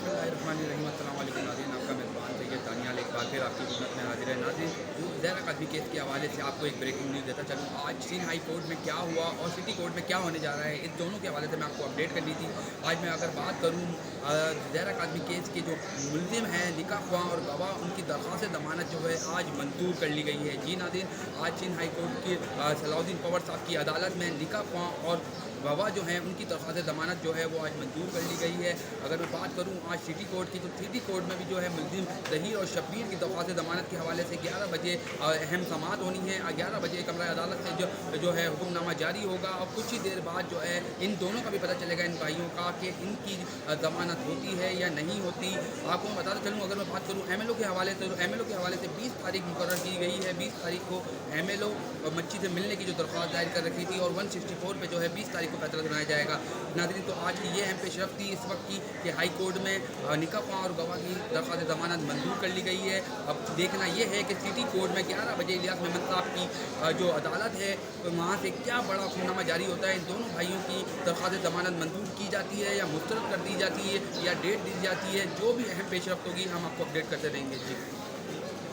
बिस्मिल्लाहिर्रहमानिर्रहीम। अस्सलाम वालेकुम नाज़रीन, आपका मेज़बान सैयद दानियाल एक बार फिर आपकी खिदमत में हाज़िर है। नाज़रीन, ज़ैरा काज़मी केस के हवाले से आपको एक ब्रेकिंग न्यूज़ देता चलूँ। आज सिंध हाई कोर्ट में क्या हुआ और सिटी कोर्ट में क्या होने जा रहा है, इस दोनों के हवाले से मैं आपको अपडेट करनी थी। आज मैं अगर बात करूँ ज़ैरा काज़मी केस के जो मुल्ज़िम हैं निकाह ख्वाह और गवाह, उनकी दरख्वास्त ज़मानत जो है आज मंजूर कर ली गई है। जी नाज़रीन, आज सिंध हाई कोर्ट की सलाउद्दीन पवर साहब की अदालत में निकाह ख्वाह और गवाह जो हैं उनकी दरख्वास्त ज़मानत जो है वो आज मंजूर कर ली गई है। अगर मैं बात करूँ आज सिटी कोर्ट की, तो सिटी कोर्ट में भी जो है मुल्ज़िम ज़हीर और शब्बीर की दरख्वास्त ज़मानत के हवाले से 11 बजे अहम समाअत होनी है। 11 बजे कमरा अदालत से जो है हुक्मनामा जारी होगा और कुछ ही देर बाद जो है इन दोनों का भी पता चलेगा, इन भाइयों का, कि इनकी ज़मानत होती है या नहीं होती। आपको मैं बताता चलूँ, अगर मैं बात करूँ एमएलओ के हवाले से, तो एमएलओ के हवाले से 20 तारीख मुकर्रर की गई है। 20 तारीख को एमएलओ मच्छी से मिलने की जो दरख्वास्त दायर कर रखी थी और 164 पे जो है 20 तारीख को फैसला सुनाया जाएगा। नाज़रीन, तो आज की ये अहम पेशरफ्त थी इस वक्त की कि हाई कोर्ट में निकाह ख्वाह और गवाह की दरख्वास्त ज़मानत मंजूर कर ली गई है। अब देखना ये है कि सिटी कोर्ट में 11 बजे इलियास मेमन साहब की जो अदालत है, तो वहाँ से क्या बड़ा हुक्मनामा जारी होता है। इन दोनों भाइयों की दरख्वास्त ज़मानत मंजूर की जाती है या मुस्तरद कर दी जाती है या डेट दी जाती है। जो भी अहम पेशरफ्त होगी हम आपको अपडेट करते रहेंगे। जी।